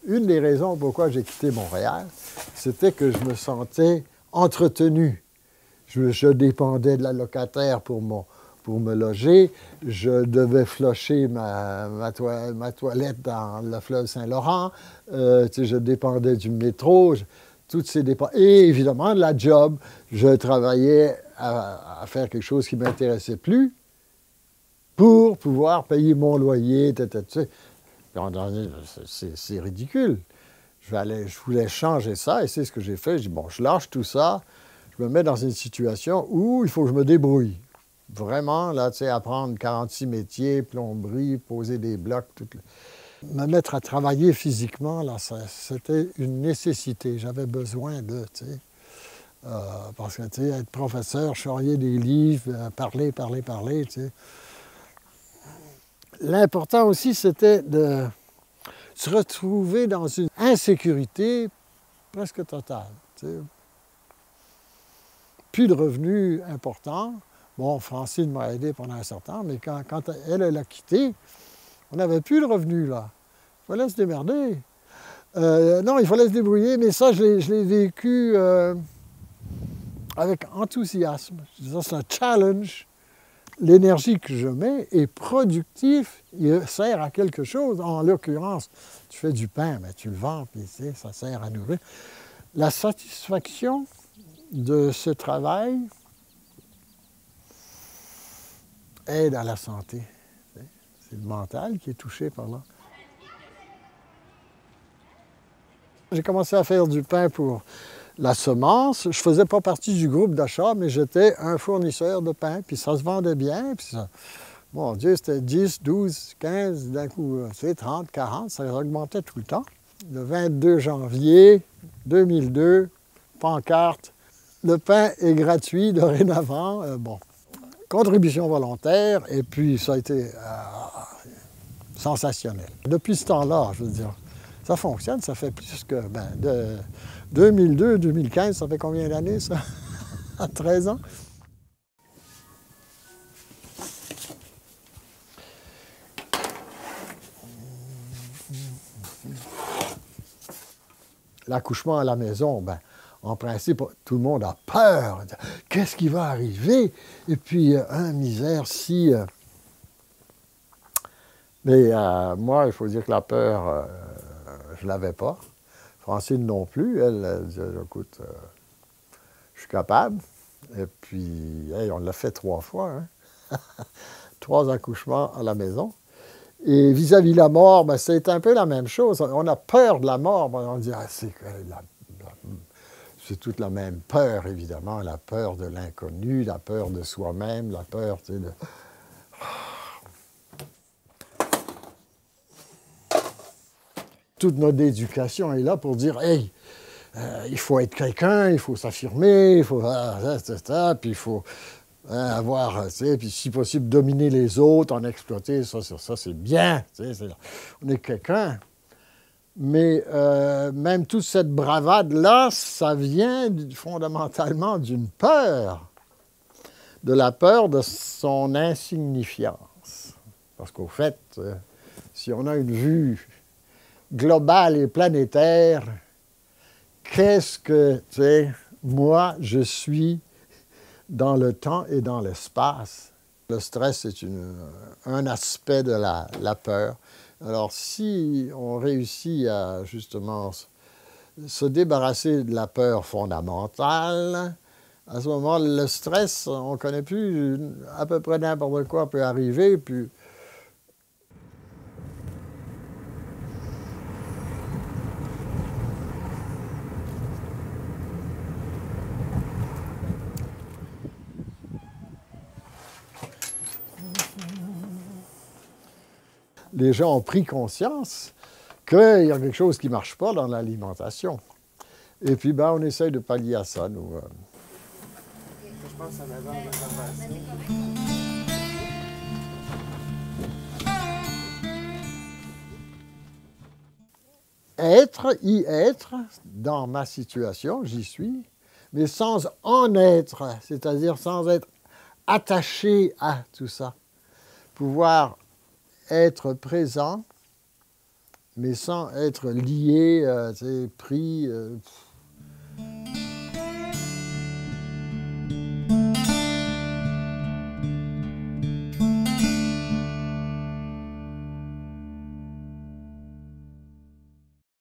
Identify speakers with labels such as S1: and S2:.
S1: Une des raisons pourquoi j'ai quitté Montréal, c'était que je me sentais entretenu. Je dépendais de la locataire pour me loger. Je devais flusher ma toilette dans le fleuve Saint-Laurent. Je dépendais du métro. Toutes ces dépenses. Et évidemment, de la job. Je travaillais à faire quelque chose qui ne m'intéressait plus pour pouvoir payer mon loyer. C'est ridicule. Je voulais changer ça et c'est ce que j'ai fait. Je dis, bon, je lâche tout ça. Je me mets dans une situation où il faut que je me débrouille. Vraiment, là, tu sais, apprendre 46 métiers, plomberie, poser des blocs, me mettre à travailler physiquement, là, c'était une nécessité. J'avais besoin de, tu sais. Parce que, tu sais, être professeur, charrier des livres, parler, tu sais. L'important aussi, c'était de se retrouver dans une insécurité presque totale, tu sais. Plus de revenus importants. Bon, Francine m'a aidé pendant un certain temps, mais quand elle a quitté, on n'avait plus de revenus, là. Il fallait se démerder. Non, il fallait se débrouiller, mais ça, je l'ai vécu avec enthousiasme. Ça, c'est un challenge. L'énergie que je mets est productive, il sert à quelque chose. En l'occurrence, tu fais du pain, mais tu le vends, puis tu sais, ça sert à nourrir. La satisfaction de ce travail aide à la santé. C'est le mental qui est touché par là. J'ai commencé à faire du pain pour la semence. Je ne faisais pas partie du groupe d'achat, mais j'étais un fournisseur de pain, puis ça se vendait bien. Puis ça, mon Dieu, c'était 10, 12, 15, d'un coup, c'est 30, 40, ça augmentait tout le temps. Le 22 janvier 2002, pancarte, le pain est gratuit dorénavant. Bon, contribution volontaire, et puis ça a été sensationnel. Depuis ce temps-là, je veux dire, ça fonctionne, ça fait plus que, de 2002, 2015, ça fait combien d'années, ça? 13 ans? L'accouchement à la maison, en principe, tout le monde a peur. Qu'est-ce qui va arriver? Et puis, misère, si... Mais moi, il faut dire que la peur, je ne l'avais pas. Francine non plus. Elle disait, écoute, je suis capable. Et puis, hey, on l'a fait 3 fois. Hein? 3 accouchements à la maison. Et vis-à-vis de la mort, c'est un peu la même chose. On a peur de la mort. On dit, c'est toute la même peur, évidemment. La peur de l'inconnu, la peur de soi-même, la peur, tu sais, de... Toute notre éducation est là pour dire, hey, il faut être quelqu'un, il faut s'affirmer, il faut... puis il faut avoir, tu sais, puis si possible, dominer les autres, en exploiter, ça c'est bien, tu sais, on est quelqu'un. Mais même toute cette bravade-là, ça vient fondamentalement d'une peur, de la peur de son insignifiance. Parce qu'au fait, si on a une vue globale et planétaire, qu'est-ce que, tu sais, moi, je suis dans le temps et dans l'espace. Le stress, c'est un aspect de la peur. Alors, si on réussit à, justement, se débarrasser de la peur fondamentale, à ce moment, le stress, on ne connaît plus, à peu près n'importe quoi peut arriver, puis... Les gens ont pris conscience qu'il y a quelque chose qui ne marche pas dans l'alimentation. Et puis, on essaye de pallier à ça, nous.
S2: Je pense à l'avant de
S1: y être, dans ma situation, j'y suis, mais sans en être, c'est-à-dire sans être attaché à tout ça. Pouvoir être présent, mais sans être lié, tu sais, pris.